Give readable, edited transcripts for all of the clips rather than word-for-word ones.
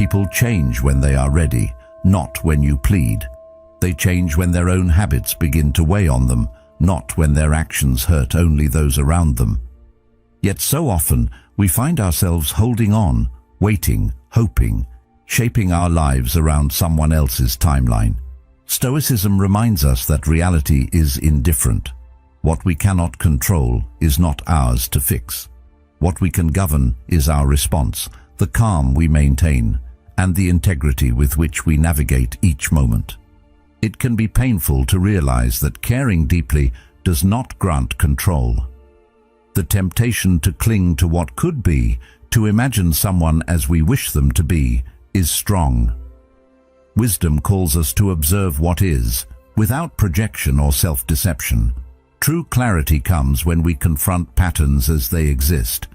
People change when they are ready, not when you plead. They change when their own habits begin to weigh on them, not when their actions hurt only those around them. Yet so often, we find ourselves holding on, waiting, hoping, shaping our lives around someone else's timeline. Stoicism reminds us that reality is indifferent. What we cannot control is not ours to fix. What we can govern is our response, the calm we maintain, and the integrity with which we navigate each moment. It can be painful to realize that caring deeply does not grant control. The temptation to cling to what could be, to imagine someone as we wish them to be, is strong. Wisdom calls us to observe what is, without projection or self-deception. True clarity comes when we confront patterns as they exist,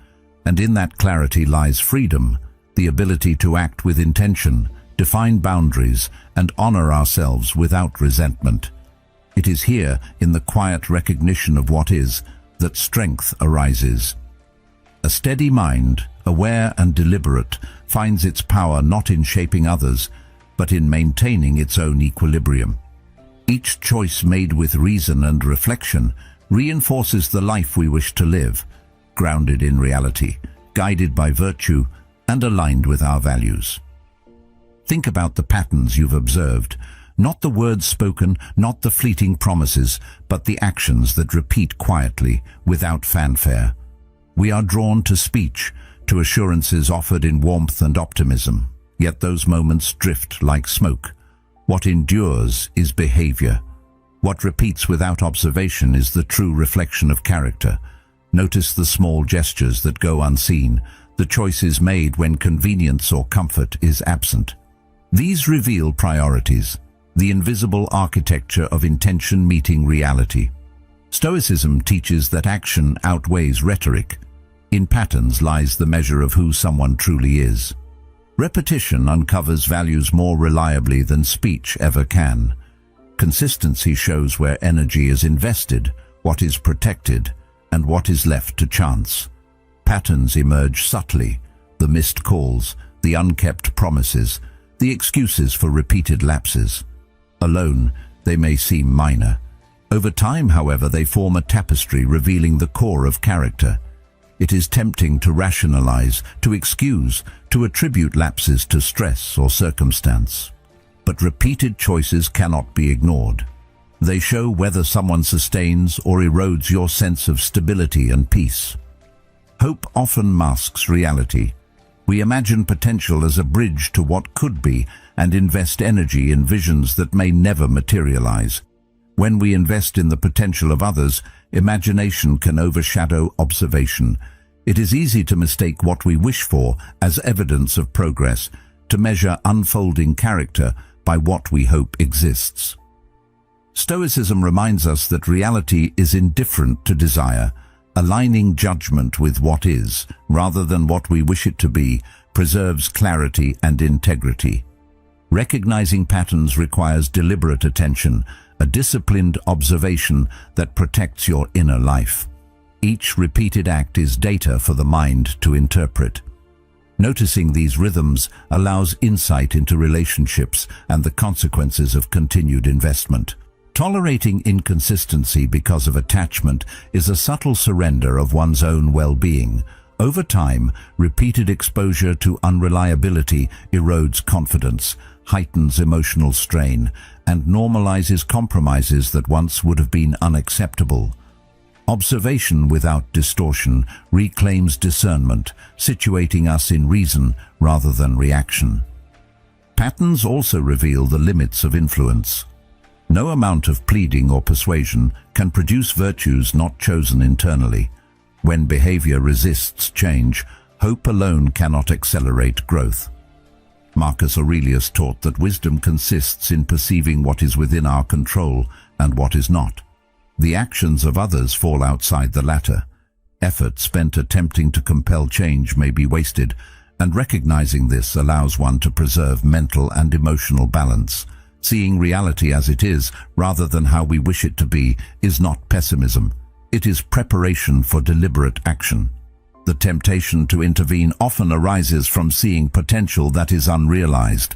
and in that clarity lies freedom, the ability to act with intention, define boundaries, and honor ourselves without resentment. It is here, in the quiet recognition of what is, that strength arises. A steady mind, aware and deliberate, finds its power not in shaping others, but in maintaining its own equilibrium. Each choice made with reason and reflection reinforces the life we wish to live, grounded in reality, guided by virtue, and aligned with our values. Think about the patterns you've observed, not the words spoken, not the fleeting promises, but the actions that repeat quietly, without fanfare. We are drawn to speech, to assurances offered in warmth and optimism, yet those moments drift like smoke. What endures is behavior. What repeats without observation is the true reflection of character. Notice the small gestures that go unseen, the choices made when convenience or comfort is absent. These reveal priorities, the invisible architecture of intention meeting reality. Stoicism teaches that action outweighs rhetoric. In patterns lies the measure of who someone truly is. Repetition uncovers values more reliably than speech ever can. Consistency shows where energy is invested, what is protected, and what is left to chance. Patterns emerge subtly, the missed calls, the unkept promises, the excuses for repeated lapses. Alone, they may seem minor. Over time, however, they form a tapestry revealing the core of character. It is tempting to rationalize, to excuse, to attribute lapses to stress or circumstance. But repeated choices cannot be ignored. They show whether someone sustains or erodes your sense of stability and peace. Hope often masks reality. We imagine potential as a bridge to what could be and invest energy in visions that may never materialize. When we invest in the potential of others, imagination can overshadow observation. It is easy to mistake what we wish for as evidence of progress, to measure unfolding character by what we hope exists. Stoicism reminds us that reality is indifferent to desire. Aligning judgment with what is, rather than what we wish it to be, preserves clarity and integrity. Recognizing patterns requires deliberate attention, a disciplined observation that protects your inner life. Each repeated act is data for the mind to interpret. Noticing these rhythms allows insight into relationships and the consequences of continued investment. Tolerating inconsistency because of attachment is a subtle surrender of one's own well-being. Over time, repeated exposure to unreliability erodes confidence, heightens emotional strain, and normalizes compromises that once would have been unacceptable. Observation without distortion reclaims discernment, situating us in reason rather than reaction. Patterns also reveal the limits of influence. No amount of pleading or persuasion can produce virtues not chosen internally. When behavior resists change, hope alone cannot accelerate growth. Marcus Aurelius taught that wisdom consists in perceiving what is within our control and what is not. The actions of others fall outside the latter. Effort spent attempting to compel change may be wasted, and recognizing this allows one to preserve mental and emotional balance. Seeing reality as it is, rather than how we wish it to be, is not pessimism. It is preparation for deliberate action. The temptation to intervene often arises from seeing potential that is unrealized.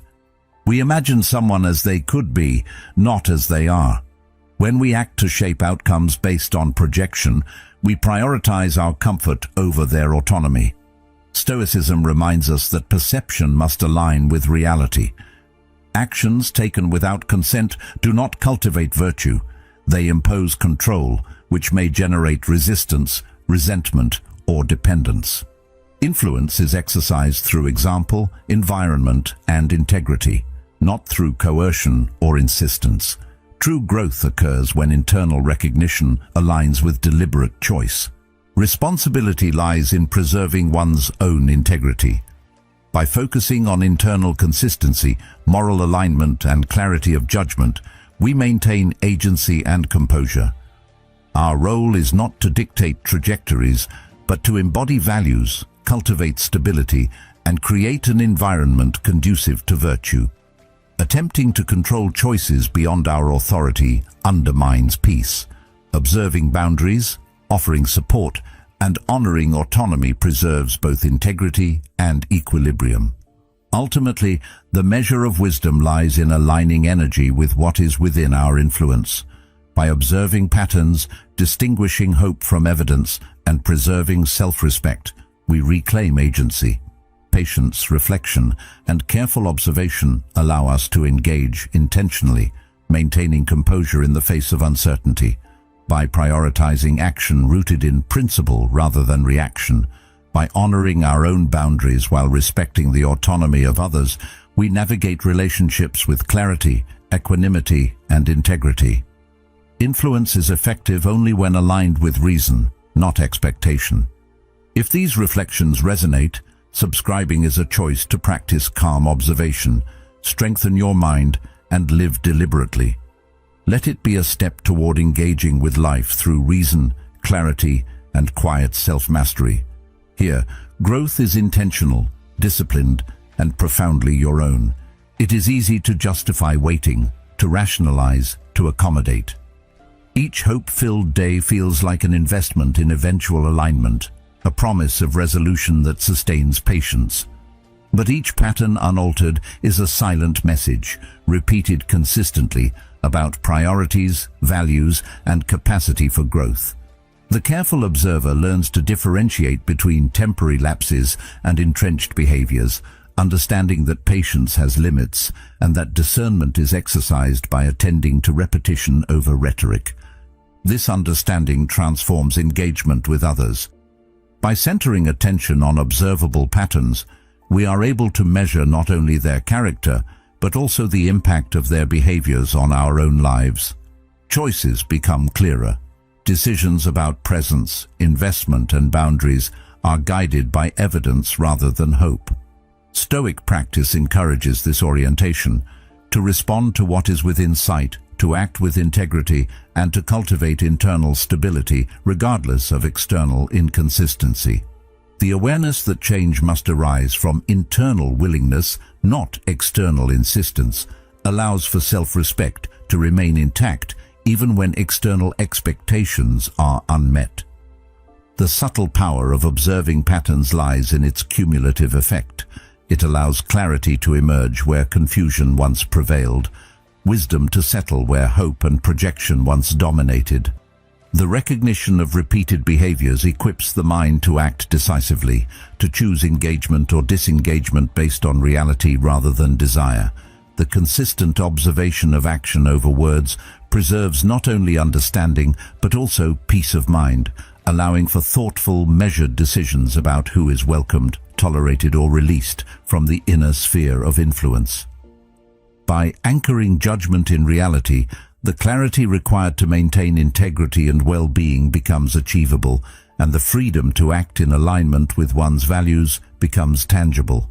We imagine someone as they could be, not as they are. When we act to shape outcomes based on projection, we prioritize our comfort over their autonomy. Stoicism reminds us that perception must align with reality. Actions taken without consent do not cultivate virtue. They impose control, which may generate resistance, resentment, or dependence. Influence is exercised through example, environment, and integrity, not through coercion or insistence. True growth occurs when internal recognition aligns with deliberate choice. Responsibility lies in preserving one's own integrity. By focusing on internal consistency, moral alignment, and clarity of judgment, we maintain agency and composure. Our role is not to dictate trajectories, but to embody values, cultivate stability, and create an environment conducive to virtue. Attempting to control choices beyond our authority undermines peace. Observing boundaries, offering support, and honoring autonomy preserves both integrity and equilibrium. Ultimately, the measure of wisdom lies in aligning energy with what is within our influence. By observing patterns, distinguishing hope from evidence, and preserving self-respect, we reclaim agency. Patience, reflection, and careful observation allow us to engage intentionally, maintaining composure in the face of uncertainty. By prioritizing action rooted in principle rather than reaction, by honoring our own boundaries while respecting the autonomy of others, we navigate relationships with clarity, equanimity, and integrity. Influence is effective only when aligned with reason, not expectation. If these reflections resonate, subscribing is a choice to practice calm observation, strengthen your mind, and live deliberately. Let it be a step toward engaging with life through reason, clarity, and quiet self-mastery. Here, growth is intentional, disciplined, and profoundly your own. It is easy to justify waiting, to rationalize, to accommodate. Each hope-filled day feels like an investment in eventual alignment, a promise of resolution that sustains patience. But each pattern unaltered is a silent message, repeated consistently, about priorities, values, and capacity for growth. The careful observer learns to differentiate between temporary lapses and entrenched behaviors, understanding that patience has limits and that discernment is exercised by attending to repetition over rhetoric. This understanding transforms engagement with others. By centering attention on observable patterns, we are able to measure not only their character, but also the impact of their behaviors on our own lives. Choices become clearer. Decisions about presence, investment, and boundaries are guided by evidence rather than hope. Stoic practice encourages this orientation, to respond to what is within sight, to act with integrity, and to cultivate internal stability regardless of external inconsistency. The awareness that change must arise from internal willingness, not external insistence, allows for self-respect to remain intact even when external expectations are unmet. The subtle power of observing patterns lies in its cumulative effect. It allows clarity to emerge where confusion once prevailed, wisdom to settle where hope and projection once dominated. The recognition of repeated behaviors equips the mind to act decisively, to choose engagement or disengagement based on reality rather than desire. The consistent observation of action over words preserves not only understanding but also peace of mind, allowing for thoughtful, measured decisions about who is welcomed, tolerated, or released from the inner sphere of influence. By anchoring judgment in reality, the clarity required to maintain integrity and well-being becomes achievable, and the freedom to act in alignment with one's values becomes tangible.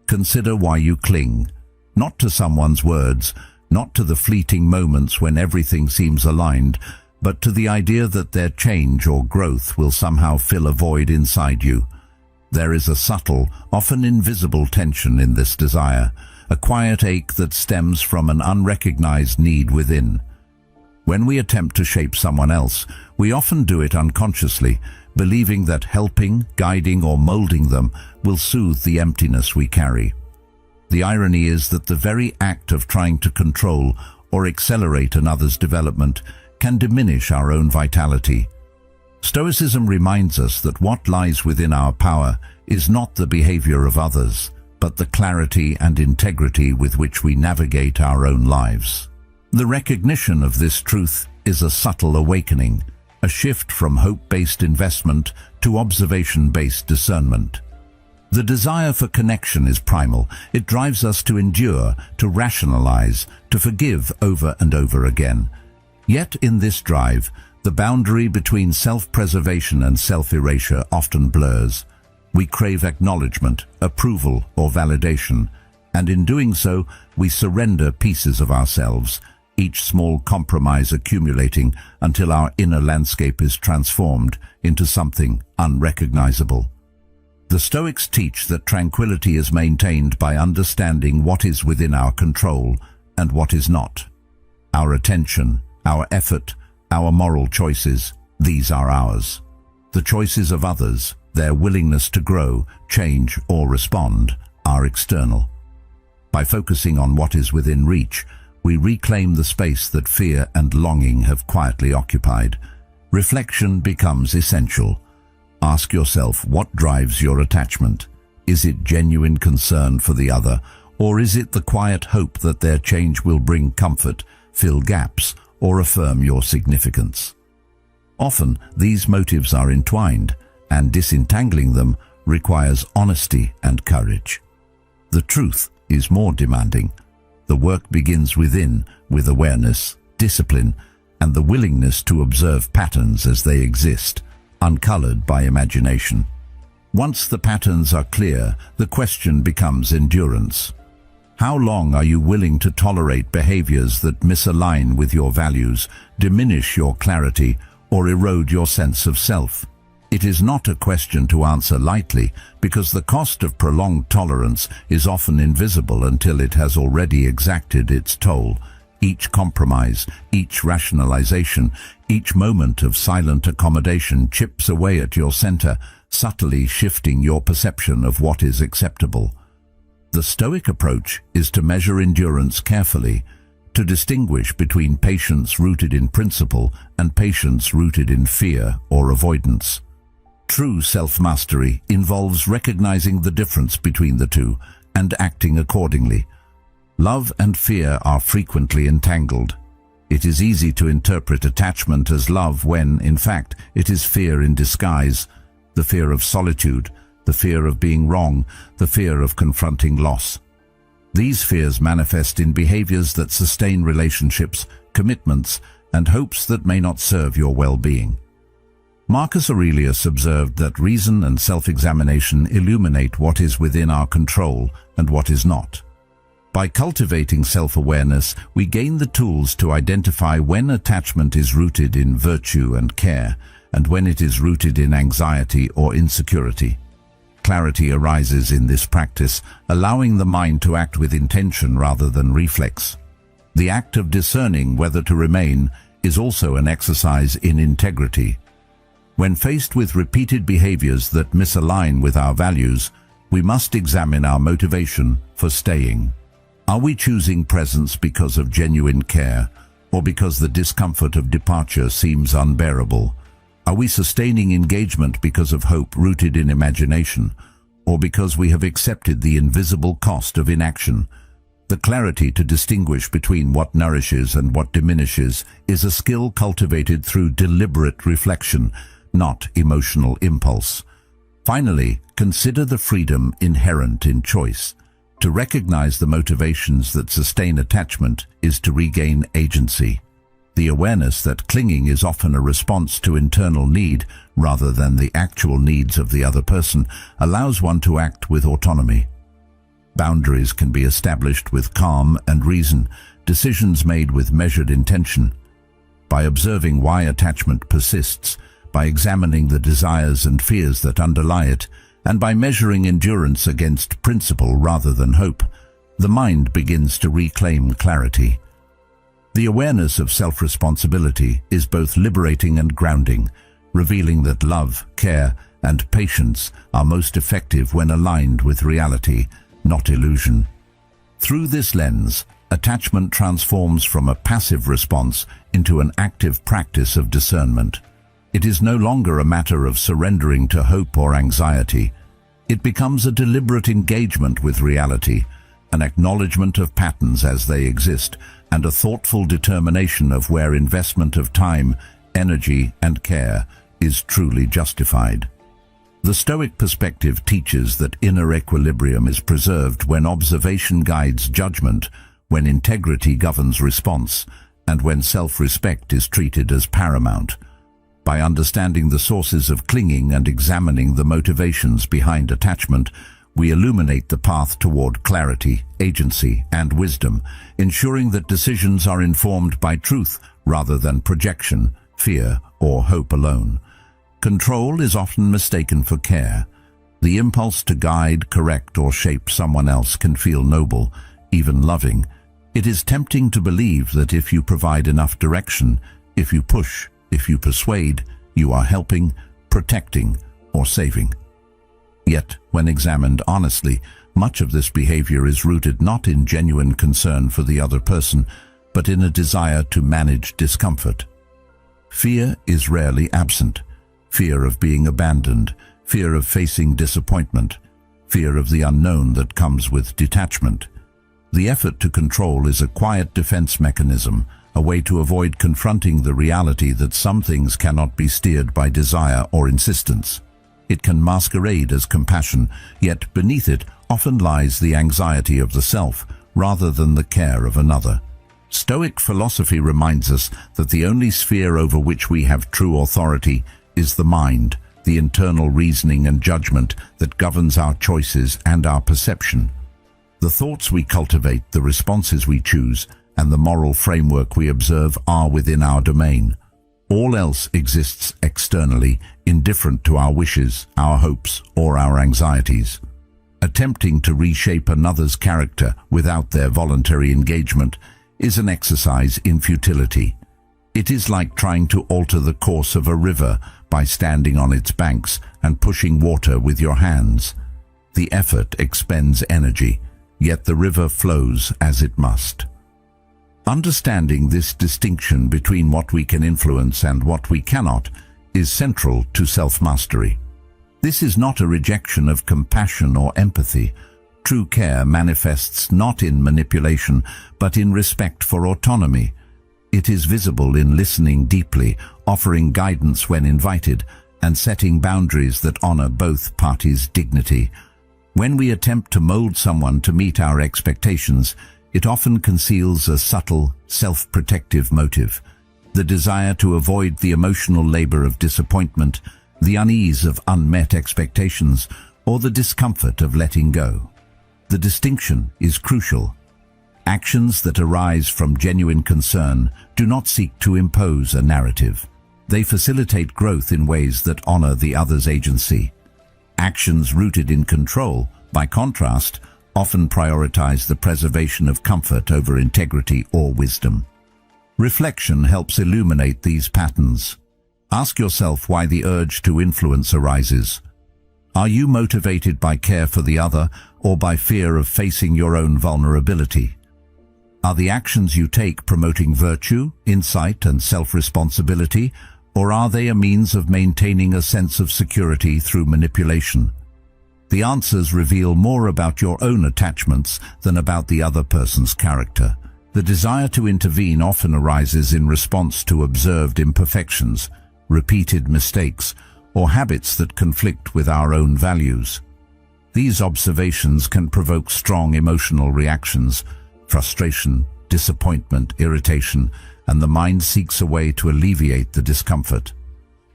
Consider why you cling, not to someone's words, not to the fleeting moments when everything seems aligned, but to the idea that their change or growth will somehow fill a void inside you. There is a subtle, often invisible tension in this desire, a quiet ache that stems from an unrecognized need within. When we attempt to shape someone else, we often do it unconsciously, believing that helping, guiding, or molding them will soothe the emptiness we carry. The irony is that the very act of trying to control or accelerate another's development can diminish our own vitality. Stoicism reminds us that what lies within our power is not the behavior of others, but the clarity and integrity with which we navigate our own lives. The recognition of this truth is a subtle awakening, a shift from hope-based investment to observation-based discernment. The desire for connection is primal. It drives us to endure, to rationalize, to forgive over and over again. Yet in this drive, the boundary between self-preservation and self-erasure often blurs. We crave acknowledgement, approval, or validation, and in doing so, we surrender pieces of ourselves, each small compromise accumulating until our inner landscape is transformed into something unrecognizable. The Stoics teach that tranquility is maintained by understanding what is within our control and what is not. Our attention, our effort, our moral choices, these are ours. The choices of others, their willingness to grow, change, or respond, are external. By focusing on what is within reach, we reclaim the space that fear and longing have quietly occupied. Reflection becomes essential. Ask yourself what drives your attachment. Is it genuine concern for the other, or is it the quiet hope that their change will bring comfort, fill gaps, or affirm your significance? Often, these motives are entwined, and disentangling them requires honesty and courage. The truth is more demanding. The work begins within, with awareness, discipline, and the willingness to observe patterns as they exist, uncolored by imagination. Once the patterns are clear, the question becomes endurance. How long are you willing to tolerate behaviors that misalign with your values, diminish your clarity, or erode your sense of self? It is not a question to answer lightly, because the cost of prolonged tolerance is often invisible until it has already exacted its toll. Each compromise, each rationalization, each moment of silent accommodation chips away at your center, subtly shifting your perception of what is acceptable. The Stoic approach is to measure endurance carefully, to distinguish between patience rooted in principle and patience rooted in fear or avoidance. True self-mastery involves recognizing the difference between the two and acting accordingly. Love and fear are frequently entangled. It is easy to interpret attachment as love when, in fact, it is fear in disguise, the fear of solitude, the fear of being wrong, the fear of confronting loss. These fears manifest in behaviors that sustain relationships, commitments, and hopes that may not serve your well-being. Marcus Aurelius observed that reason and self-examination illuminate what is within our control and what is not. By cultivating self-awareness, we gain the tools to identify when attachment is rooted in virtue and care, and when it is rooted in anxiety or insecurity. Clarity arises in this practice, allowing the mind to act with intention rather than reflex. The act of discerning whether to remain is also an exercise in integrity. When faced with repeated behaviors that misalign with our values, we must examine our motivation for staying. Are we choosing presence because of genuine care, or because the discomfort of departure seems unbearable? Are we sustaining engagement because of hope rooted in imagination, or because we have accepted the invisible cost of inaction? The clarity to distinguish between what nourishes and what diminishes is a skill cultivated through deliberate reflection, not emotional impulse. Finally, consider the freedom inherent in choice. To recognize the motivations that sustain attachment is to regain agency. The awareness that clinging is often a response to internal need rather than the actual needs of the other person allows one to act with autonomy. Boundaries can be established with calm and reason, decisions made with measured intention. By observing why attachment persists, by examining the desires and fears that underlie it, and by measuring endurance against principle rather than hope, the mind begins to reclaim clarity. The awareness of self-responsibility is both liberating and grounding, revealing that love, care, and patience are most effective when aligned with reality, not illusion. Through this lens, attachment transforms from a passive response into an active practice of discernment. It is no longer a matter of surrendering to hope or anxiety. It becomes a deliberate engagement with reality, an acknowledgement of patterns as they exist, and a thoughtful determination of where investment of time, energy, and care is truly justified. The Stoic perspective teaches that inner equilibrium is preserved when observation guides judgment, when integrity governs response, and when self-respect is treated as paramount. By understanding the sources of clinging and examining the motivations behind attachment, we illuminate the path toward clarity, agency, and wisdom, ensuring that decisions are informed by truth rather than projection, fear, or hope alone. Control is often mistaken for care. The impulse to guide, correct, or shape someone else can feel noble, even loving. It is tempting to believe that if you provide enough direction, if you push, if you persuade, you are helping, protecting, or saving. Yet, when examined honestly, much of this behavior is rooted not in genuine concern for the other person, but in a desire to manage discomfort. Fear is rarely absent. Fear of being abandoned, fear of facing disappointment, fear of the unknown that comes with detachment. The effort to control is a quiet defense mechanism, a way to avoid confronting the reality that some things cannot be steered by desire or insistence. It can masquerade as compassion, yet beneath it often lies the anxiety of the self, rather than the care of another. Stoic philosophy reminds us that the only sphere over which we have true authority is the mind, the internal reasoning and judgment that governs our choices and our perception. The thoughts we cultivate, the responses we choose, and the moral framework we observe are within our domain. All else exists externally, indifferent to our wishes, our hopes, or our anxieties. Attempting to reshape another's character without their voluntary engagement is an exercise in futility. It is like trying to alter the course of a river by standing on its banks and pushing water with your hands. The effort expends energy, yet the river flows as it must. Understanding this distinction between what we can influence and what we cannot is central to self-mastery. This is not a rejection of compassion or empathy. True care manifests not in manipulation, but in respect for autonomy. It is visible in listening deeply, offering guidance when invited, and setting boundaries that honor both parties' dignity. When we attempt to mold someone to meet our expectations, it often conceals a subtle, self-protective motive, the desire to avoid the emotional labor of disappointment, the unease of unmet expectations, or the discomfort of letting go. The distinction is crucial. Actions that arise from genuine concern do not seek to impose a narrative. They facilitate growth in ways that honor the other's agency. Actions rooted in control, by contrast, often prioritize the preservation of comfort over integrity or wisdom. Reflection helps illuminate these patterns. Ask yourself why the urge to influence arises. Are you motivated by care for the other or by fear of facing your own vulnerability? Are the actions you take promoting virtue, insight, and self-responsibility, or are they a means of maintaining a sense of security through manipulation? The answers reveal more about your own attachments than about the other person's character. The desire to intervene often arises in response to observed imperfections, repeated mistakes, or habits that conflict with our own values. These observations can provoke strong emotional reactions, frustration, disappointment, irritation, and the mind seeks a way to alleviate the discomfort.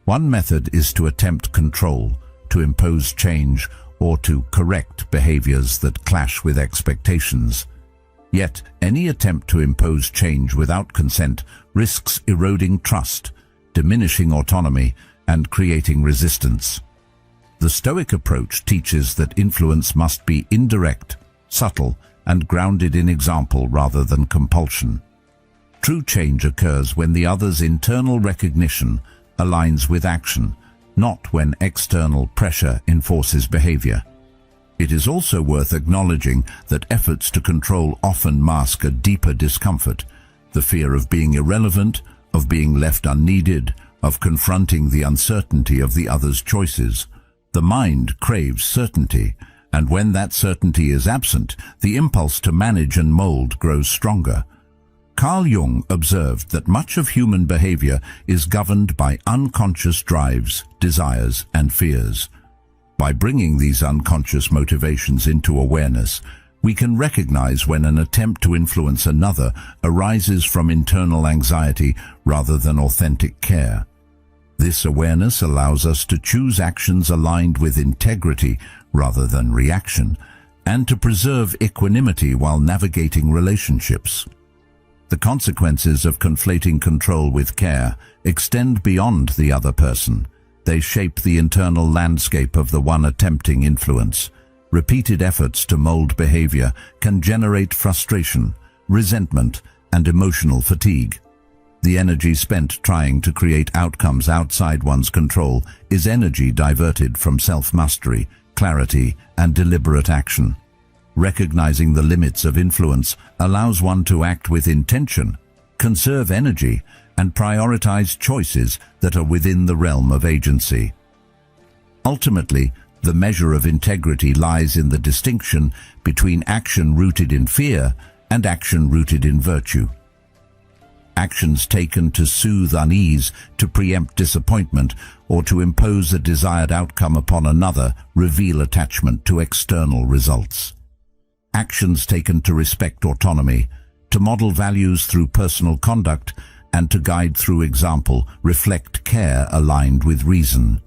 One method is to attempt control, to impose change, or to correct behaviors that clash with expectations. Yet, any attempt to impose change without consent risks eroding trust, diminishing autonomy, and creating resistance. The Stoic approach teaches that influence must be indirect, subtle, and grounded in example rather than compulsion. True change occurs when the other's internal recognition, aligns with action, not when external pressure enforces behavior. It is also worth acknowledging that efforts to control often mask a deeper discomfort, the fear of being irrelevant, of being left unneeded, of confronting the uncertainty of the other's choices. The mind craves certainty, and when that certainty is absent, the impulse to manage and mold grows stronger. Carl Jung observed that much of human behavior is governed by unconscious drives, desires, and fears. By bringing these unconscious motivations into awareness, we can recognize when an attempt to influence another arises from internal anxiety rather than authentic care. This awareness allows us to choose actions aligned with integrity rather than reaction, and to preserve equanimity while navigating relationships. The consequences of conflating control with care extend beyond the other person. They shape the internal landscape of the one attempting influence. Repeated efforts to mold behavior can generate frustration, resentment, and emotional fatigue. The energy spent trying to create outcomes outside one's control is energy diverted from self-mastery, clarity, and deliberate action. Recognizing the limits of influence allows one to act with intention, conserve energy, and prioritize choices that are within the realm of agency. Ultimately, the measure of integrity lies in the distinction between action rooted in fear and action rooted in virtue. Actions taken to soothe unease, to preempt disappointment, or to impose a desired outcome upon another reveal attachment to external results. Actions taken to respect autonomy, to model values through personal conduct, and to guide through example reflect care aligned with reason.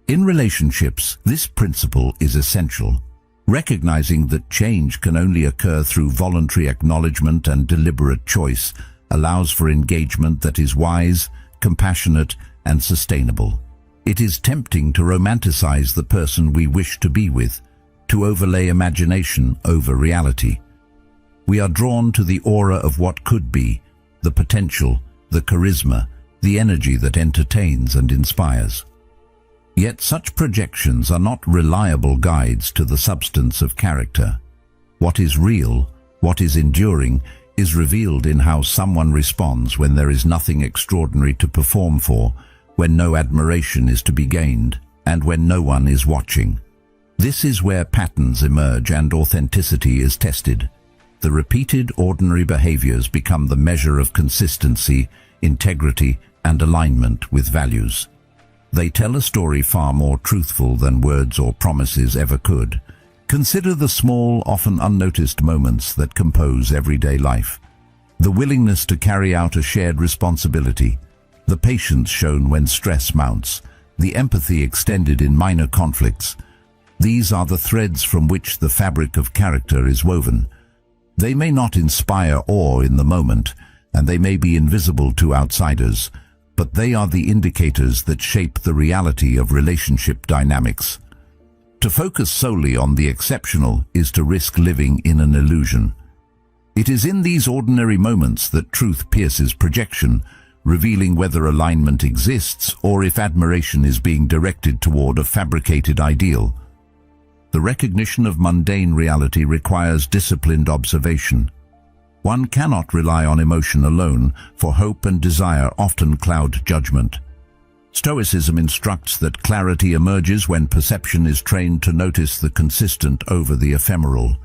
In relationships, this principle is essential. Recognizing that change can only occur through voluntary acknowledgement and deliberate choice allows for engagement that is wise, compassionate, and sustainable. It is tempting to romanticize the person we wish to be with, to overlay imagination over reality. We are drawn to the aura of what could be, the potential, the charisma, the energy that entertains and inspires. Yet such projections are not reliable guides to the substance of character. What is real, what is enduring, is revealed in how someone responds when there is nothing extraordinary to perform for, when no admiration is to be gained, and when no one is watching. This is where patterns emerge and authenticity is tested. The repeated ordinary behaviors become the measure of consistency, integrity, and alignment with values. They tell a story far more truthful than words or promises ever could. Consider the small, often unnoticed moments that compose everyday life. The willingness to carry out a shared responsibility, the patience shown when stress mounts, the empathy extended in minor conflicts. These are the threads from which the fabric of character is woven. They may not inspire awe in the moment, and they may be invisible to outsiders, but they are the indicators that shape the reality of relationship dynamics. To focus solely on the exceptional is to risk living in an illusion. It is in these ordinary moments that truth pierces projection, revealing whether alignment exists or if admiration is being directed toward a fabricated ideal. The recognition of mundane reality requires disciplined observation. One cannot rely on emotion alone, for hope and desire often cloud judgment. Stoicism instructs that clarity emerges when perception is trained to notice the consistent over the ephemeral.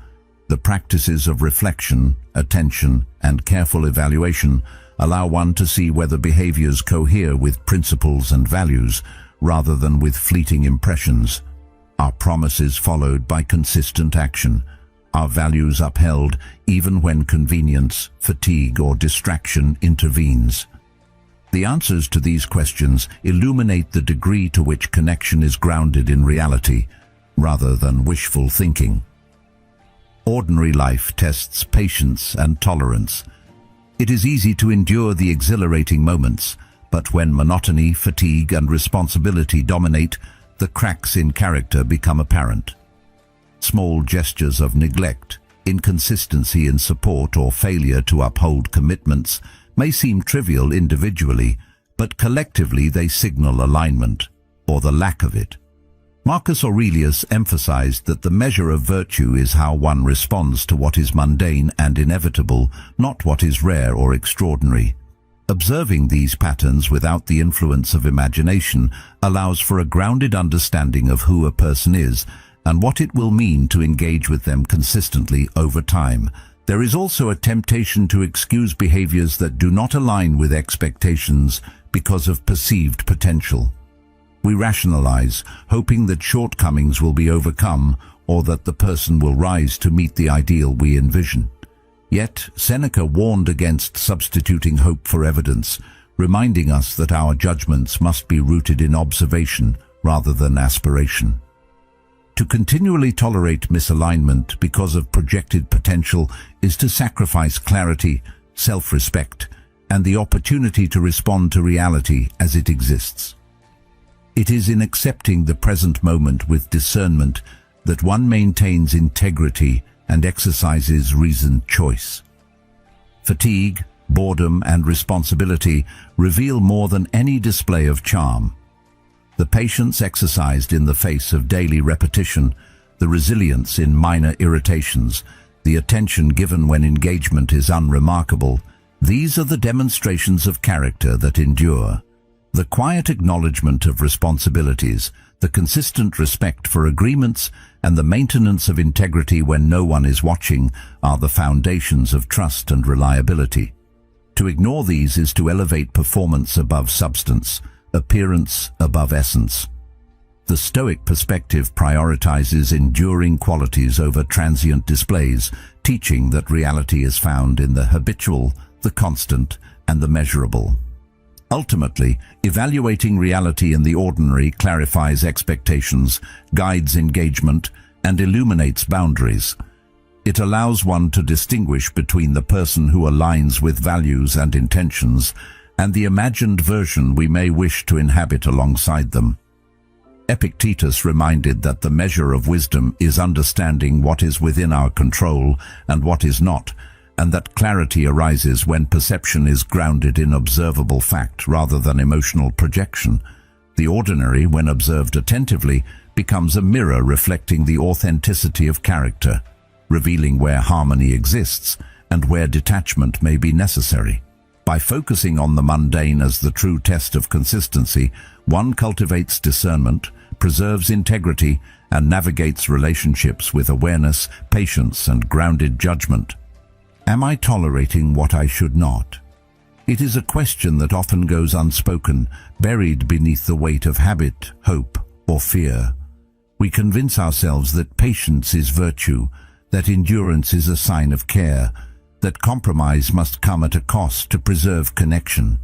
The practices of reflection, attention, and careful evaluation allow one to see whether behaviors cohere with principles and values, rather than with fleeting impressions. Our promises followed by consistent action. Our values upheld even when convenience, fatigue, or distraction intervenes. The answers to these questions illuminate the degree to which connection is grounded in reality, rather than wishful thinking. Ordinary life tests patience and tolerance. It is easy to endure the exhilarating moments, but when monotony, fatigue, and responsibility dominate, the cracks in character become apparent. Small gestures of neglect, inconsistency in support, or failure to uphold commitments may seem trivial individually, but collectively they signal alignment, or the lack of it. Marcus Aurelius emphasized that the measure of virtue is how one responds to what is mundane and inevitable, not what is rare or extraordinary. Observing these patterns without the influence of imagination allows for a grounded understanding of who a person is and what it will mean to engage with them consistently over time. There is also a temptation to excuse behaviors that do not align with expectations because of perceived potential. We rationalize, hoping that shortcomings will be overcome or that the person will rise to meet the ideal we envision. Yet, Seneca warned against substituting hope for evidence, reminding us that our judgments must be rooted in observation rather than aspiration. To continually tolerate misalignment because of projected potential is to sacrifice clarity, self-respect, and the opportunity to respond to reality as it exists. It is in accepting the present moment with discernment that one maintains integrity and exercises reasoned choice. Fatigue, boredom, and responsibility reveal more than any display of charm. The patience exercised in the face of daily repetition, the resilience in minor irritations, the attention given when engagement is unremarkable, these are the demonstrations of character that endure. The quiet acknowledgement of responsibilities, the consistent respect for agreements, and the maintenance of integrity when no one is watching are the foundations of trust and reliability. To ignore these is to elevate performance above substance, appearance above essence. The Stoic perspective prioritizes enduring qualities over transient displays, teaching that reality is found in the habitual, the constant, and the measurable. Ultimately, evaluating reality in the ordinary clarifies expectations, guides engagement, and illuminates boundaries. It allows one to distinguish between the person who aligns with values and intentions and the imagined version we may wish to inhabit alongside them. Epictetus reminded that the measure of wisdom is understanding what is within our control and what is not, and that clarity arises when perception is grounded in observable fact rather than emotional projection. The ordinary, when observed attentively, becomes a mirror reflecting the authenticity of character, revealing where harmony exists and where detachment may be necessary. By focusing on the mundane as the true test of consistency, one cultivates discernment, preserves integrity, and navigates relationships with awareness, patience, and grounded judgment. Am I tolerating what I should not? It is a question that often goes unspoken, buried beneath the weight of habit, hope, or fear. We convince ourselves that patience is virtue, that endurance is a sign of care, that compromise must come at a cost to preserve connection.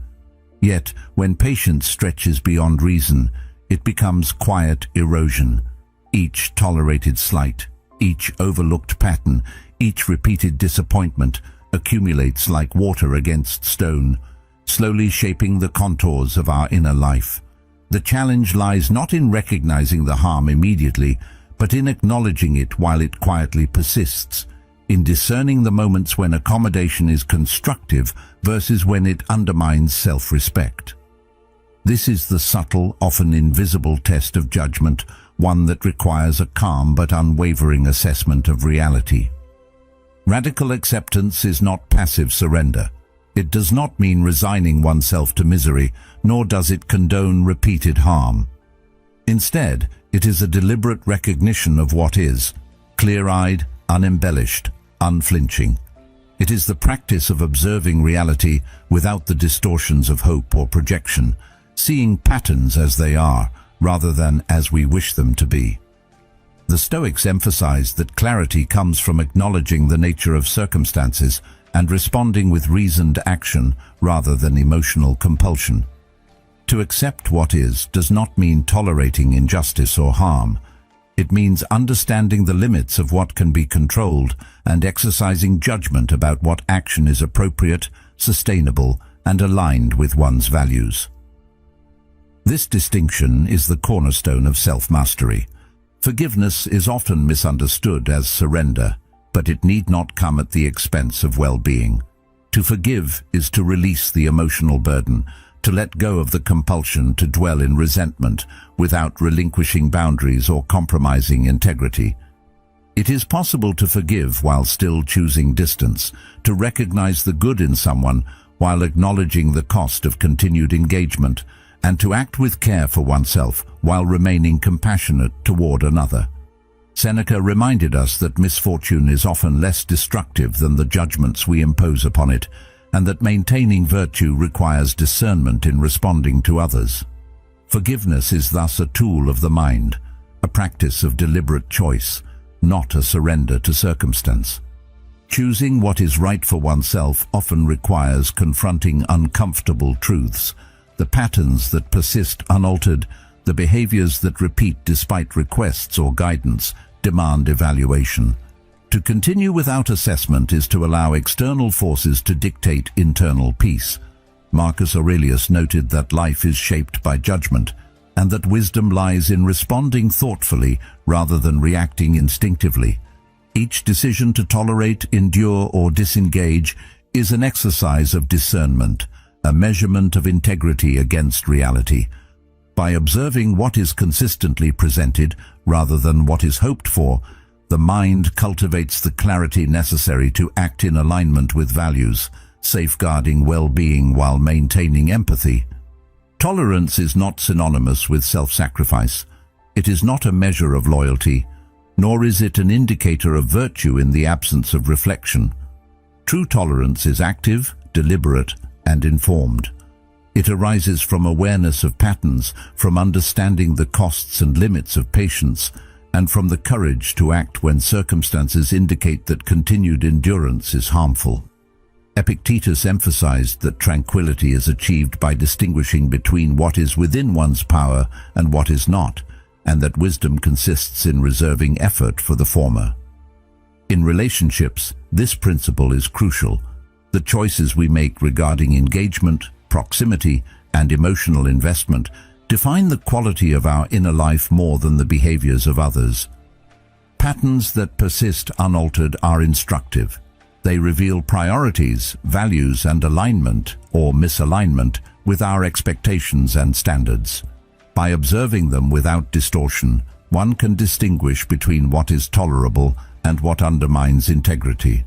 Yet, when patience stretches beyond reason, it becomes quiet erosion. Each tolerated slight, each overlooked pattern, each repeated disappointment accumulates like water against stone, slowly shaping the contours of our inner life. The challenge lies not in recognizing the harm immediately, but in acknowledging it while it quietly persists, in discerning the moments when accommodation is constructive versus when it undermines self-respect. This is the subtle, often invisible test of judgment, one that requires a calm but unwavering assessment of reality. Radical acceptance is not passive surrender. It does not mean resigning oneself to misery, nor does it condone repeated harm. Instead, it is a deliberate recognition of what is, clear-eyed, unembellished, unflinching. It is the practice of observing reality without the distortions of hope or projection, seeing patterns as they are, rather than as we wish them to be. The Stoics emphasized that clarity comes from acknowledging the nature of circumstances and responding with reasoned action rather than emotional compulsion. To accept what is does not mean tolerating injustice or harm. It means understanding the limits of what can be controlled and exercising judgment about what action is appropriate, sustainable, and aligned with one's values. This distinction is the cornerstone of self-mastery. Forgiveness is often misunderstood as surrender, but it need not come at the expense of well-being. To forgive is to release the emotional burden, to let go of the compulsion to dwell in resentment without relinquishing boundaries or compromising integrity. It is possible to forgive while still choosing distance, to recognize the good in someone while acknowledging the cost of continued engagement, and to act with care for oneself while remaining compassionate toward another. Seneca reminded us that misfortune is often less destructive than the judgments we impose upon it, and that maintaining virtue requires discernment in responding to others. Forgiveness is thus a tool of the mind, a practice of deliberate choice, not a surrender to circumstance. Choosing what is right for oneself often requires confronting uncomfortable truths, the patterns that persist unaltered, the behaviors that repeat despite requests or guidance, demand evaluation. To continue without assessment is to allow external forces to dictate internal peace. Marcus Aurelius noted that life is shaped by judgment, and that wisdom lies in responding thoughtfully rather than reacting instinctively. Each decision to tolerate, endure, or disengage is an exercise of discernment, a measurement of integrity against reality. By observing what is consistently presented rather than what is hoped for, the mind cultivates the clarity necessary to act in alignment with values, safeguarding well-being while maintaining empathy. Tolerance is not synonymous with self-sacrifice. It is not a measure of loyalty, nor is it an indicator of virtue in the absence of reflection. True tolerance is active, deliberate, and informed. It arises from awareness of patterns, from understanding the costs and limits of patience, and from the courage to act when circumstances indicate that continued endurance is harmful. Epictetus emphasized that tranquility is achieved by distinguishing between what is within one's power and what is not, and that wisdom consists in reserving effort for the former. In relationships, this principle is crucial. The choices we make regarding engagement, proximity, and emotional investment define the quality of our inner life more than the behaviors of others. Patterns that persist unaltered are instructive. They reveal priorities, values, and alignment or misalignment with our expectations and standards. By observing them without distortion, one can distinguish between what is tolerable and what undermines integrity.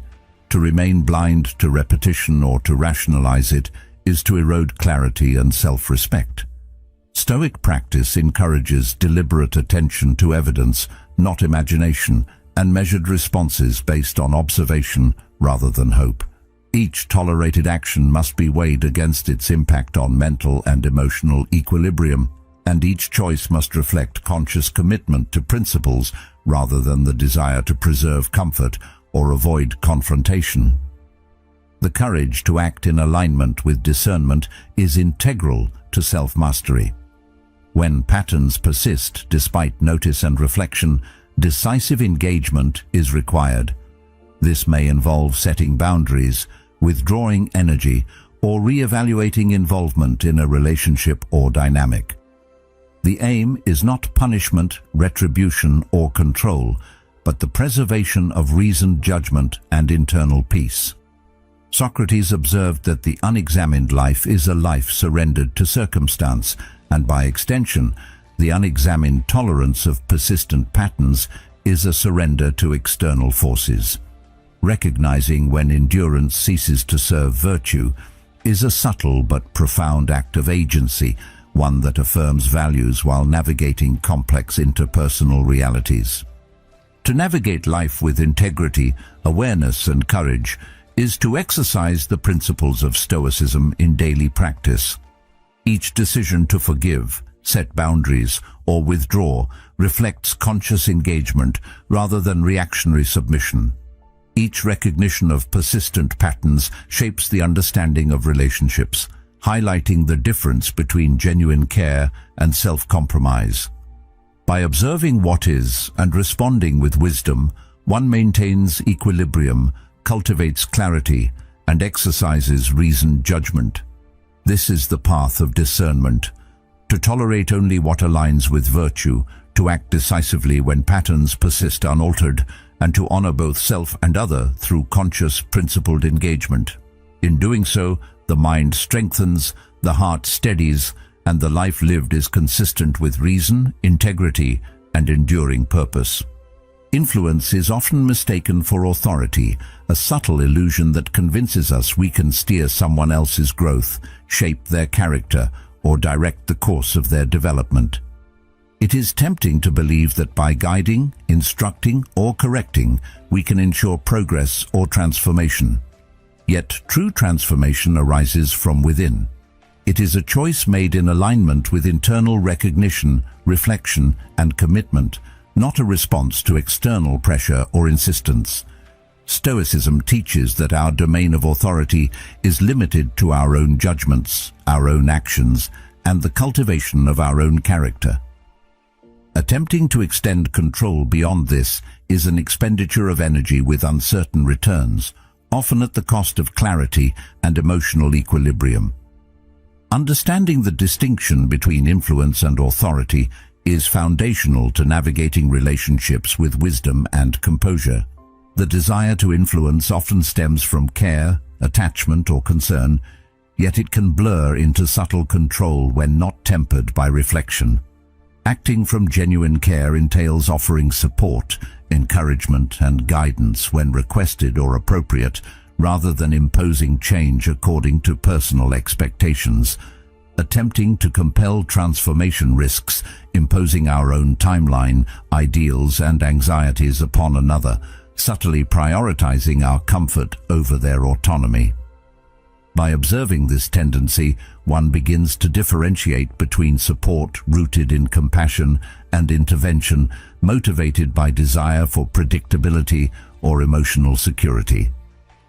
To remain blind to repetition or to rationalize it is to erode clarity and self-respect. Stoic practice encourages deliberate attention to evidence, not imagination, and measured responses based on observation rather than hope. Each tolerated action must be weighed against its impact on mental and emotional equilibrium, and each choice must reflect conscious commitment to principles rather than the desire to preserve comfort or avoid confrontation. The courage to act in alignment with discernment is integral to self-mastery. When patterns persist despite notice and reflection, decisive engagement is required. This may involve setting boundaries, withdrawing energy, or re-evaluating involvement in a relationship or dynamic. The aim is not punishment, retribution, or control, but the preservation of reasoned judgment and internal peace. Socrates observed that the unexamined life is a life surrendered to circumstance, and by extension, the unexamined tolerance of persistent patterns is a surrender to external forces. Recognizing when endurance ceases to serve virtue is a subtle but profound act of agency, one that affirms values while navigating complex interpersonal realities. To navigate life with integrity, awareness, and courage is to exercise the principles of Stoicism in daily practice. Each decision to forgive, set boundaries, or withdraw reflects conscious engagement rather than reactionary submission. Each recognition of persistent patterns shapes the understanding of relationships, highlighting the difference between genuine care and self-compromise. By observing what is and responding with wisdom, one maintains equilibrium, cultivates clarity, and exercises reasoned judgment. This is the path of discernment: to tolerate only what aligns with virtue, to act decisively when patterns persist unaltered, and to honor both self and other through conscious, principled engagement. In doing so, the mind strengthens, the heart steadies, and the life lived is consistent with reason, integrity, and enduring purpose. Influence is often mistaken for authority, a subtle illusion that convinces us we can steer someone else's growth, shape their character, or direct the course of their development. It is tempting to believe that by guiding, instructing, or correcting, we can ensure progress or transformation. Yet true transformation arises from within. It is a choice made in alignment with internal recognition, reflection, and commitment, not a response to external pressure or insistence. Stoicism teaches that our domain of authority is limited to our own judgments, our own actions, and the cultivation of our own character. Attempting to extend control beyond this is an expenditure of energy with uncertain returns, often at the cost of clarity and emotional equilibrium. Understanding the distinction between influence and authority is foundational to navigating relationships with wisdom and composure. The desire to influence often stems from care, attachment, or concern, yet it can blur into subtle control when not tempered by reflection. Acting from genuine care entails offering support, encouragement, and guidance when requested or appropriate, rather than imposing change according to personal expectations. Attempting to compel transformation risks imposing our own timeline, ideals, and anxieties upon another, subtly prioritizing our comfort over their autonomy. By observing this tendency, one begins to differentiate between support rooted in compassion and intervention motivated by desire for predictability or emotional security.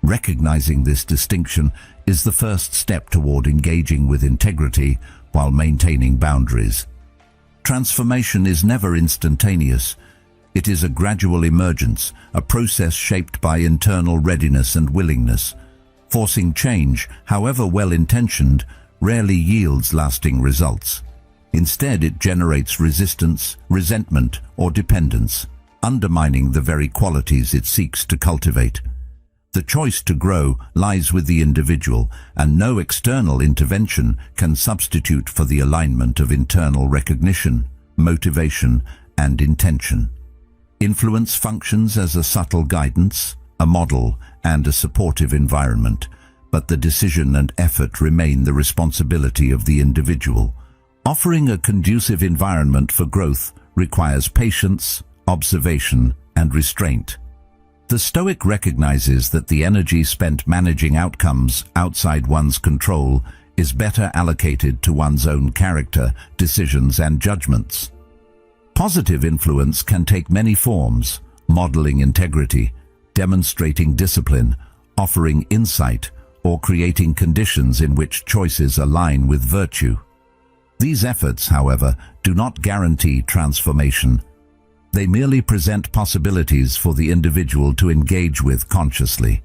Recognizing this distinction is the first step toward engaging with integrity while maintaining boundaries. Transformation is never instantaneous. It is a gradual emergence, a process shaped by internal readiness and willingness. Forcing change, however well-intentioned, rarely yields lasting results. Instead, it generates resistance, resentment, or dependence, undermining the very qualities it seeks to cultivate. The choice to grow lies with the individual, and no external intervention can substitute for the alignment of internal recognition, motivation, and intention. Influence functions as a subtle guidance, a model, and a supportive environment, but the decision and effort remain the responsibility of the individual. Offering a conducive environment for growth requires patience, observation, and restraint. The Stoic recognizes that the energy spent managing outcomes outside one's control is better allocated to one's own character, decisions, and judgments. Positive influence can take many forms: modeling integrity, demonstrating discipline, offering insight, or creating conditions in which choices align with virtue. These efforts, however, do not guarantee transformation. They merely present possibilities for the individual to engage with consciously.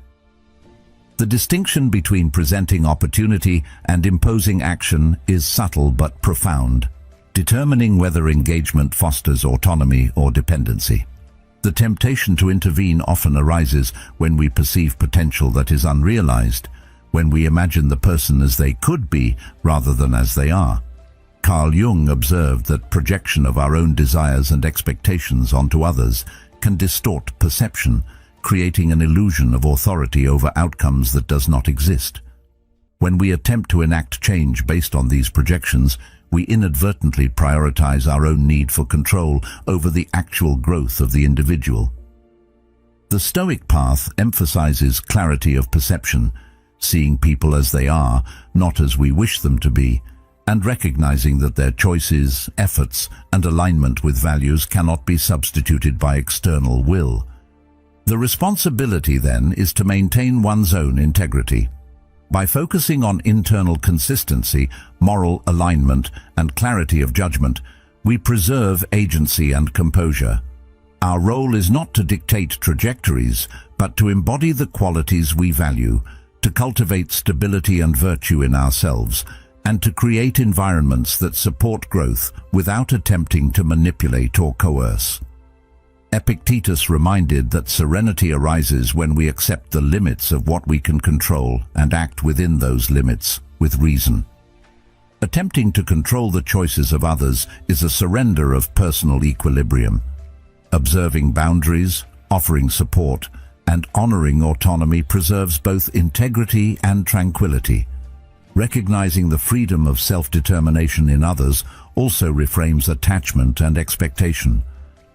The distinction between presenting opportunity and imposing action is subtle but profound, determining whether engagement fosters autonomy or dependency. The temptation to intervene often arises when we perceive potential that is unrealized, when we imagine the person as they could be rather than as they are. Carl Jung observed that projection of our own desires and expectations onto others can distort perception, creating an illusion of authority over outcomes that does not exist. When we attempt to enact change based on these projections, we inadvertently prioritize our own need for control over the actual growth of the individual. The Stoic path emphasizes clarity of perception, seeing people as they are, not as we wish them to be, and recognizing that their choices, efforts, and alignment with values cannot be substituted by external will. The responsibility, then, is to maintain one's own integrity. By focusing on internal consistency, moral alignment, and clarity of judgment, we preserve agency and composure. Our role is not to dictate trajectories, but to embody the qualities we value, to cultivate stability and virtue in ourselves, and to create environments that support growth without attempting to manipulate or coerce. Epictetus reminded that serenity arises when we accept the limits of what we can control and act within those limits with reason. Attempting to control the choices of others is a surrender of personal equilibrium. Observing boundaries, offering support, and honoring autonomy preserves both integrity and tranquility. Recognizing the freedom of self-determination in others also reframes attachment and expectation.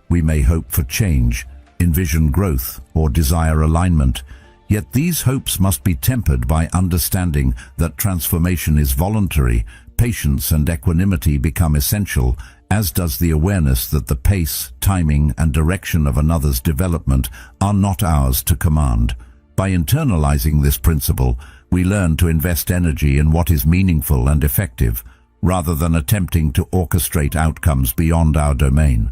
We may hope for change, envision growth, or desire alignment, yet these hopes must be tempered by understanding that transformation is voluntary. Patience and equanimity become essential, as does the awareness that the pace, timing, and direction of another's development are not ours to command. By internalizing this principle, we learn to invest energy in what is meaningful and effective, rather than attempting to orchestrate outcomes beyond our domain.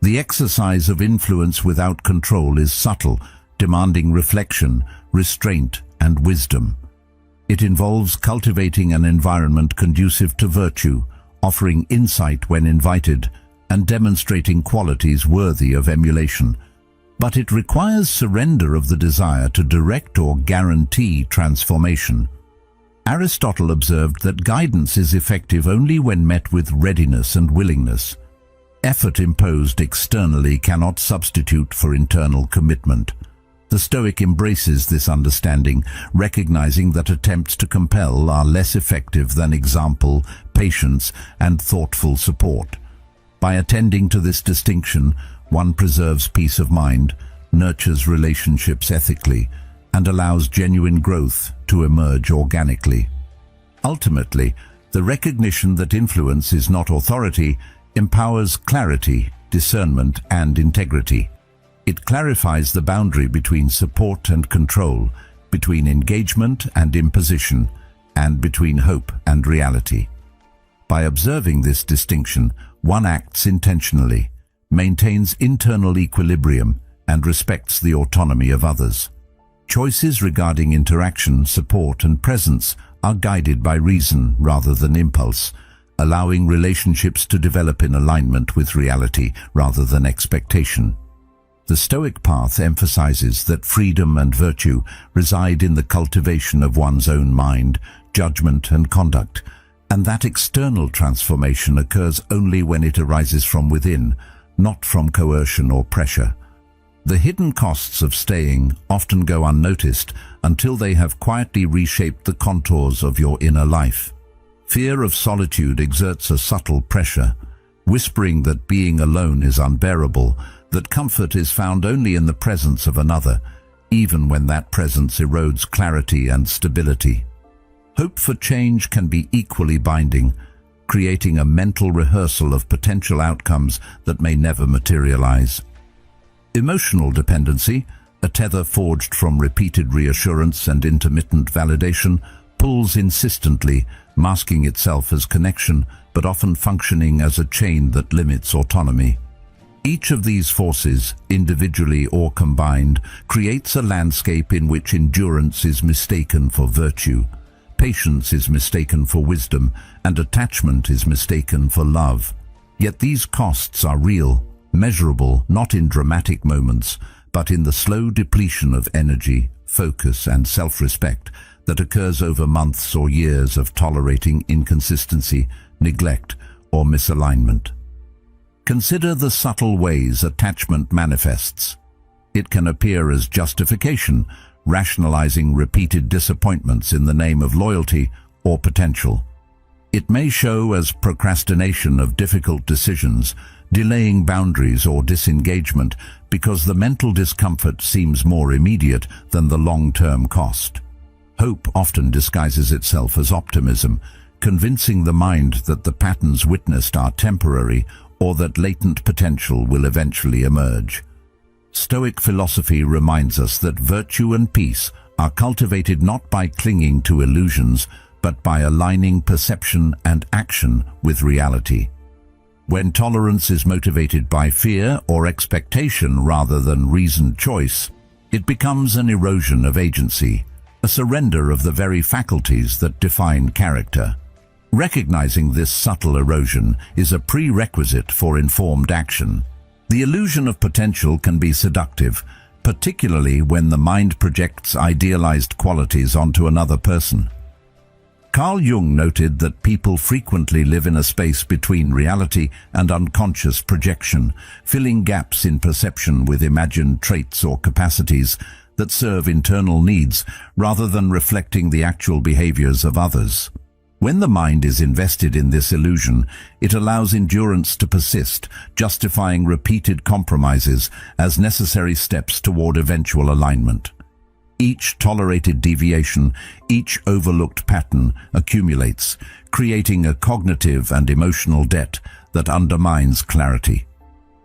The exercise of influence without control is subtle, demanding reflection, restraint, and wisdom. It involves cultivating an environment conducive to virtue, offering insight when invited, and demonstrating qualities worthy of emulation. But it requires surrender of the desire to direct or guarantee transformation. Aristotle observed that guidance is effective only when met with readiness and willingness. Effort imposed externally cannot substitute for internal commitment. The Stoic embraces this understanding, recognizing that attempts to compel are less effective than example, patience, and thoughtful support. By attending to this distinction, one preserves peace of mind, nurtures relationships ethically, and allows genuine growth to emerge organically. Ultimately, the recognition that influence is not authority empowers clarity, discernment, and integrity. It clarifies the boundary between support and control, between engagement and imposition, and between hope and reality. By observing this distinction, one acts intentionally, maintains internal equilibrium, and respects the autonomy of others. Choices regarding interaction, support, and presence are guided by reason rather than impulse, allowing relationships to develop in alignment with reality rather than expectation. The Stoic path emphasizes that freedom and virtue reside in the cultivation of one's own mind, judgment, and conduct, and that external transformation occurs only when it arises from within, not from coercion or pressure. The hidden costs of staying often go unnoticed until they have quietly reshaped the contours of your inner life. Fear of solitude exerts a subtle pressure, whispering that being alone is unbearable, that comfort is found only in the presence of another, even when that presence erodes clarity and stability. Hope for change can be equally binding, creating a mental rehearsal of potential outcomes that may never materialize. Emotional dependency, a tether forged from repeated reassurance and intermittent validation, pulls insistently, masking itself as connection, but often functioning as a chain that limits autonomy. Each of these forces, individually or combined, creates a landscape in which endurance is mistaken for virtue, patience is mistaken for wisdom, and attachment is mistaken for love. Yet these costs are real, measurable not in dramatic moments, but in the slow depletion of energy, focus, and self-respect that occurs over months or years of tolerating inconsistency, neglect, or misalignment. Consider the subtle ways attachment manifests. It can appear as justification, rationalizing repeated disappointments in the name of loyalty or potential. It may show as procrastination of difficult decisions, delaying boundaries or disengagement because the mental discomfort seems more immediate than the long-term cost. Hope often disguises itself as optimism, convincing the mind that the patterns witnessed are temporary or that latent potential will eventually emerge. Stoic philosophy reminds us that virtue and peace are cultivated not by clinging to illusions, but by aligning perception and action with reality. When tolerance is motivated by fear or expectation rather than reasoned choice, it becomes an erosion of agency, a surrender of the very faculties that define character. Recognizing this subtle erosion is a prerequisite for informed action. The illusion of potential can be seductive, particularly when the mind projects idealized qualities onto another person. Carl Jung noted that people frequently live in a space between reality and unconscious projection, filling gaps in perception with imagined traits or capacities that serve internal needs rather than reflecting the actual behaviors of others. When the mind is invested in this illusion, it allows endurance to persist, justifying repeated compromises as necessary steps toward eventual alignment. Each tolerated deviation, each overlooked pattern accumulates, creating a cognitive and emotional debt that undermines clarity.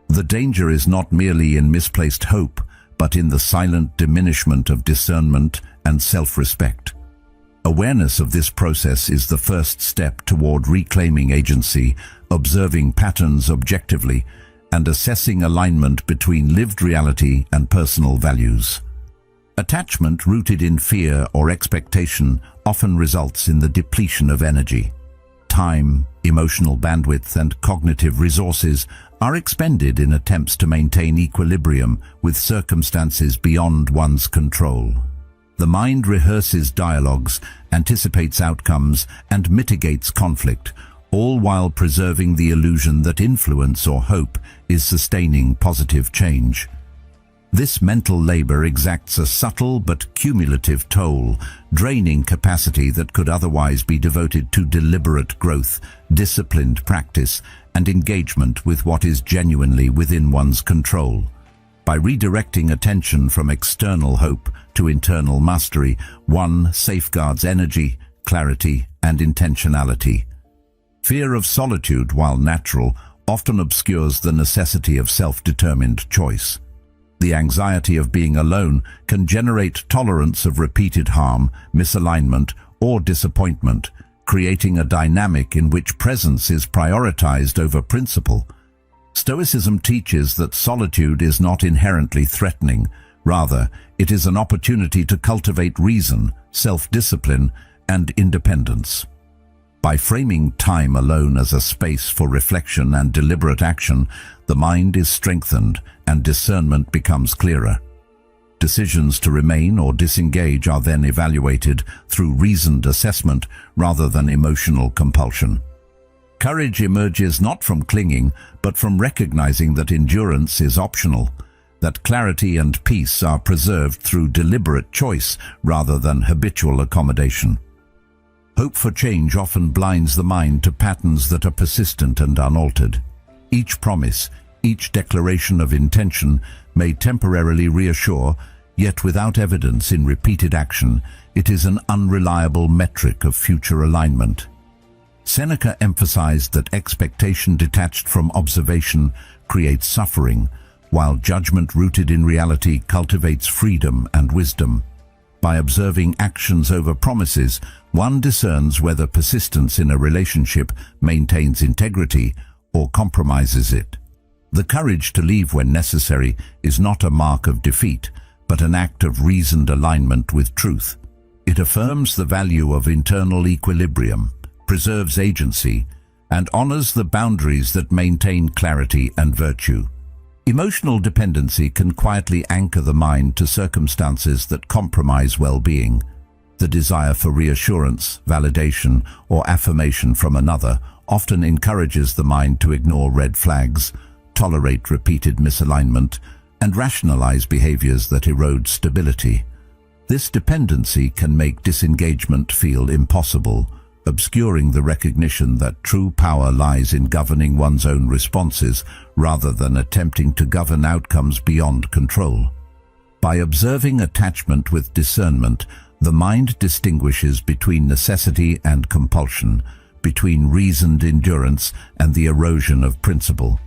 The danger is not merely in misplaced hope, but in the silent diminishment of discernment and self-respect. Awareness of this process is the first step toward reclaiming agency, observing patterns objectively, and assessing alignment between lived reality and personal values. Attachment rooted in fear or expectation often results in the depletion of energy. Time, emotional bandwidth, and cognitive resources are expended in attempts to maintain equilibrium with circumstances beyond one's control. The mind rehearses dialogues, anticipates outcomes, and mitigates conflict, all while preserving the illusion that influence or hope is sustaining positive change. This mental labor exacts a subtle but cumulative toll, draining capacity that could otherwise be devoted to deliberate growth, disciplined practice, and engagement with what is genuinely within one's control. By redirecting attention from external hope to internal mastery, one safeguards energy, clarity, and intentionality. Fear of solitude, while natural, often obscures the necessity of self-determined choice. The anxiety of being alone can generate tolerance of repeated harm, misalignment, or disappointment, creating a dynamic in which presence is prioritized over principle. Stoicism teaches that solitude is not inherently threatening. Rather, it is an opportunity to cultivate reason, self-discipline, and independence. By framing time alone as a space for reflection and deliberate action, the mind is strengthened and discernment becomes clearer. Decisions to remain or disengage are then evaluated through reasoned assessment rather than emotional compulsion. Courage emerges not from clinging, but from recognizing that endurance is optional, that clarity and peace are preserved through deliberate choice rather than habitual accommodation. Hope for change often blinds the mind to patterns that are persistent and unaltered. Each promise, each declaration of intention may temporarily reassure, yet without evidence in repeated action, it is an unreliable metric of future alignment. Seneca emphasized that expectation detached from observation creates suffering, while judgment rooted in reality cultivates freedom and wisdom. By observing actions over promises, one discerns whether persistence in a relationship maintains integrity or compromises it. The courage to leave when necessary is not a mark of defeat, but an act of reasoned alignment with truth. It affirms the value of internal equilibrium, preserves agency, and honors the boundaries that maintain clarity and virtue. Emotional dependency can quietly anchor the mind to circumstances that compromise well-being. The desire for reassurance, validation, or affirmation from another often encourages the mind to ignore red flags, tolerate repeated misalignment, and rationalize behaviors that erode stability. This dependency can make disengagement feel impossible, obscuring the recognition that true power lies in governing one's own responses rather than attempting to govern outcomes beyond control. By observing attachment with discernment, the mind distinguishes between necessity and compulsion, between reasoned endurance and the erosion of principle.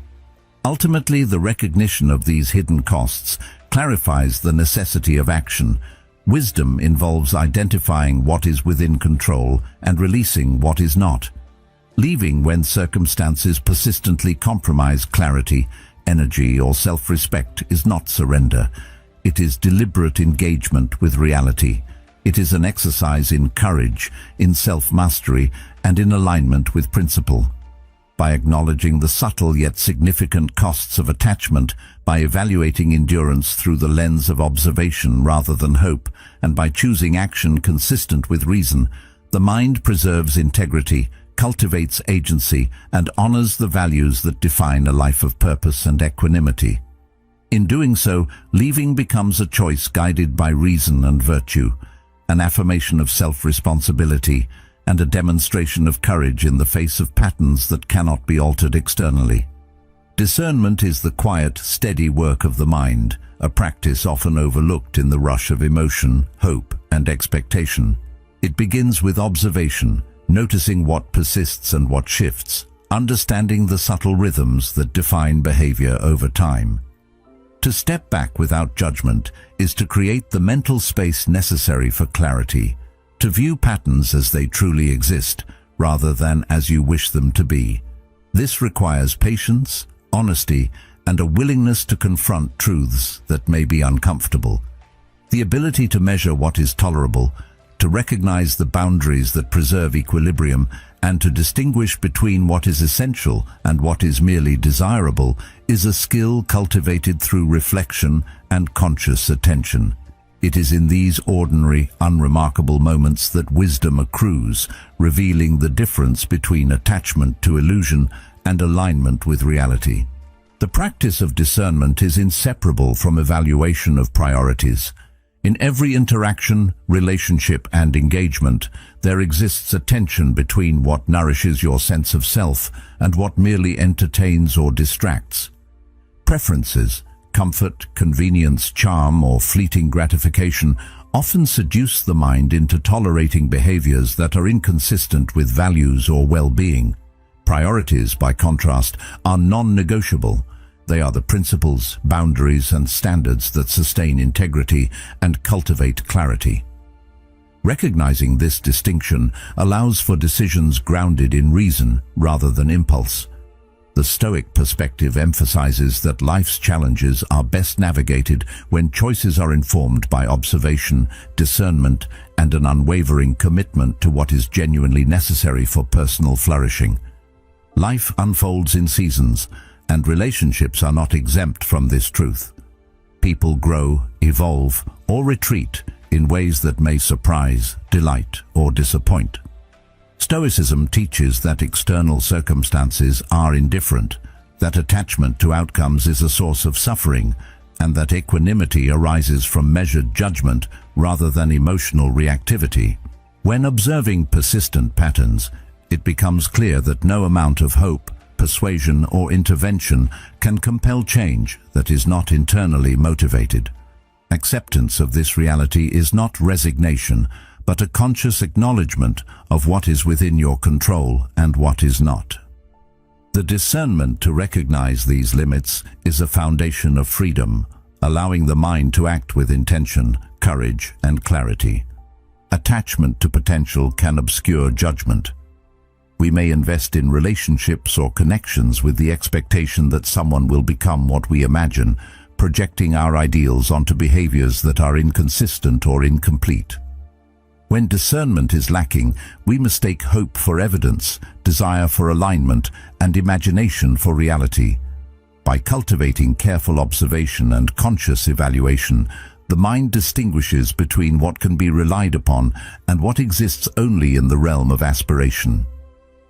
Ultimately, the recognition of these hidden costs clarifies the necessity of action. Wisdom involves identifying what is within control and releasing what is not. Leaving when circumstances persistently compromise clarity, energy, or self-respect is not surrender. It is deliberate engagement with reality. It is an exercise in courage, in self-mastery, and in alignment with principle. By acknowledging the subtle yet significant costs of attachment, by evaluating endurance through the lens of observation rather than hope, and by choosing action consistent with reason, The mind preserves integrity, cultivates agency, and honors the values that define a life of purpose and equanimity. In doing so, leaving becomes a choice guided by reason and virtue, an affirmation of self-responsibility, and a demonstration of courage in the face of patterns that cannot be altered externally. Discernment is the quiet, steady work of the mind, a practice often overlooked in the rush of emotion, hope, and expectation. It begins with observation, noticing what persists and what shifts, understanding the subtle rhythms that define behavior over time. To step back without judgment is to create the mental space necessary for clarity, to view patterns as they truly exist, rather than as you wish them to be. This requires patience, honesty, and a willingness to confront truths that may be uncomfortable. The ability to measure what is tolerable, to recognize the boundaries that preserve equilibrium, and to distinguish between what is essential and what is merely desirable is a skill cultivated through reflection and conscious attention. It is in these ordinary, unremarkable moments that wisdom accrues, revealing the difference between attachment to illusion and alignment with reality. The practice of discernment is inseparable from evaluation of priorities. In every interaction, relationship, and engagement, there exists a tension between what nourishes your sense of self and what merely entertains or distracts. Preferences, comfort, convenience, charm, or fleeting gratification often seduce the mind into tolerating behaviors that are inconsistent with values or well-being. Priorities, by contrast, are non-negotiable. They are the principles, boundaries, and standards that sustain integrity and cultivate clarity. Recognizing this distinction allows for decisions grounded in reason rather than impulse. The Stoic perspective emphasizes that life's challenges are best navigated when choices are informed by observation, discernment, and an unwavering commitment to what is genuinely necessary for personal flourishing. Life unfolds in seasons, and relationships are not exempt from this truth. People grow, evolve, or retreat in ways that may surprise, delight, or disappoint. Stoicism teaches that external circumstances are indifferent, that attachment to outcomes is a source of suffering, and that equanimity arises from measured judgment rather than emotional reactivity. When observing persistent patterns, it becomes clear that no amount of hope, persuasion, or intervention can compel change that is not internally motivated. Acceptance of this reality is not resignation, but a conscious acknowledgement of what is within your control and what is not. The discernment to recognize these limits is a foundation of freedom, allowing the mind to act with intention, courage, and clarity. Attachment to potential can obscure judgment. We may invest in relationships or connections with the expectation that someone will become what we imagine, projecting our ideals onto behaviors that are inconsistent or incomplete. When discernment is lacking, we mistake hope for evidence, desire for alignment, and imagination for reality. By cultivating careful observation and conscious evaluation, the mind distinguishes between what can be relied upon and what exists only in the realm of aspiration.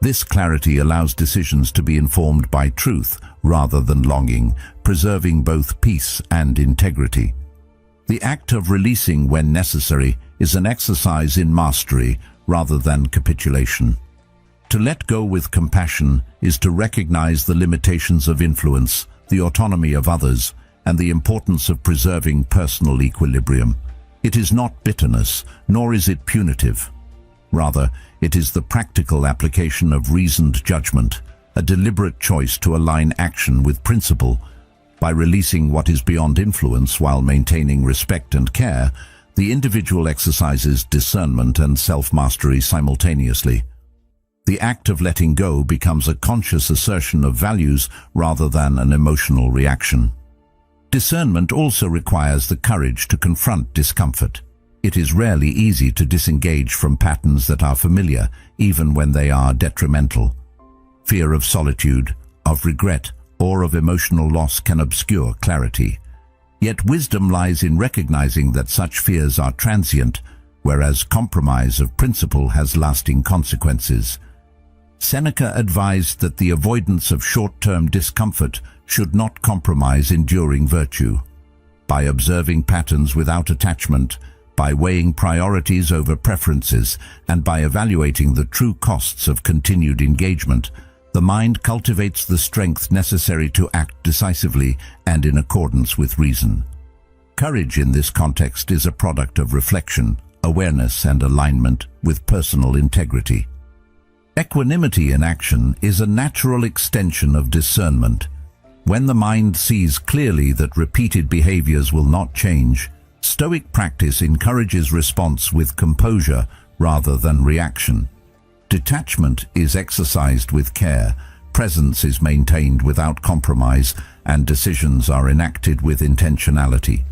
This clarity allows decisions to be informed by truth rather than longing, preserving both peace and integrity. The act of releasing when necessary is an exercise in mastery rather than capitulation. To let go with compassion is to recognize the limitations of influence, the autonomy of others, and the importance of preserving personal equilibrium. It is not bitterness, nor is it punitive. Rather, it is the practical application of reasoned judgment, a deliberate choice to align action with principle. By releasing what is beyond influence while maintaining respect and care, the individual exercises discernment and self-mastery simultaneously. The act of letting go becomes a conscious assertion of values rather than an emotional reaction. Discernment also requires the courage to confront discomfort. It is rarely easy to disengage from patterns that are familiar, even when they are detrimental. Fear of solitude, of regret, or of emotional loss can obscure clarity. Yet wisdom lies in recognizing that such fears are transient, whereas compromise of principle has lasting consequences. Seneca advised that the avoidance of short-term discomfort should not compromise enduring virtue. By observing patterns without attachment, by weighing priorities over preferences, and by evaluating the true costs of continued engagement, the mind cultivates the strength necessary to act decisively and in accordance with reason. Courage in this context is a product of reflection, awareness, and alignment with personal integrity. Equanimity in action is a natural extension of discernment. When the mind sees clearly that repeated behaviors will not change, Stoic practice encourages response with composure rather than reaction. Detachment is exercised with care, presence is maintained without compromise, and decisions are enacted with intentionality.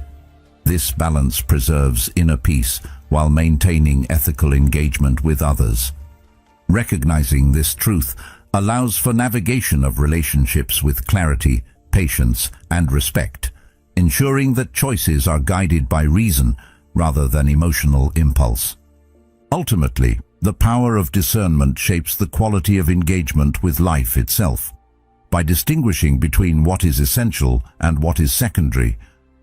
This balance preserves inner peace while maintaining ethical engagement with others. Recognizing this truth allows for navigation of relationships with clarity, patience, and respect, ensuring that choices are guided by reason rather than emotional impulse. Ultimately, the power of discernment shapes the quality of engagement with life itself. By distinguishing between what is essential and what is secondary,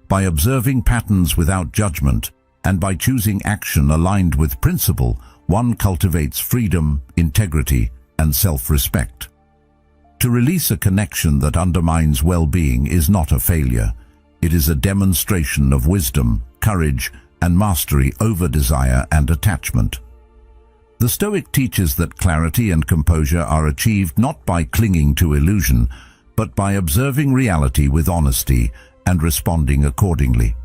by observing patterns without judgment, and by choosing action aligned with principle, one cultivates freedom, integrity, and self-respect. To release a connection that undermines well-being is not a failure. It is a demonstration of wisdom, courage, and mastery over desire and attachment. The Stoic teaches that clarity and composure are achieved not by clinging to illusion, but by observing reality with honesty and responding accordingly.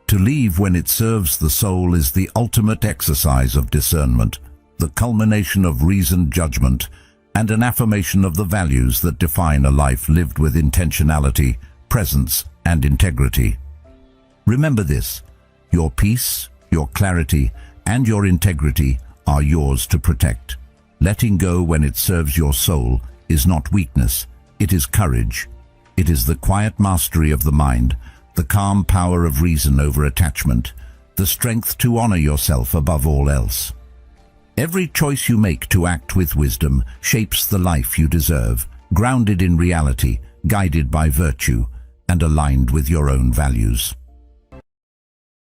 To leave when it serves the soul is the ultimate exercise of discernment, the culmination of reasoned judgment, and an affirmation of the values that define a life lived with intentionality, presence, and integrity. Remember this: your peace, your clarity, and your integrity are yours to protect. Letting go when it serves your soul is not weakness, it is courage. It is the quiet mastery of the mind, the calm power of reason over attachment, the strength to honor yourself above all else. Every choice you make to act with wisdom shapes the life you deserve, grounded in reality, guided by virtue, and aligned with your own values.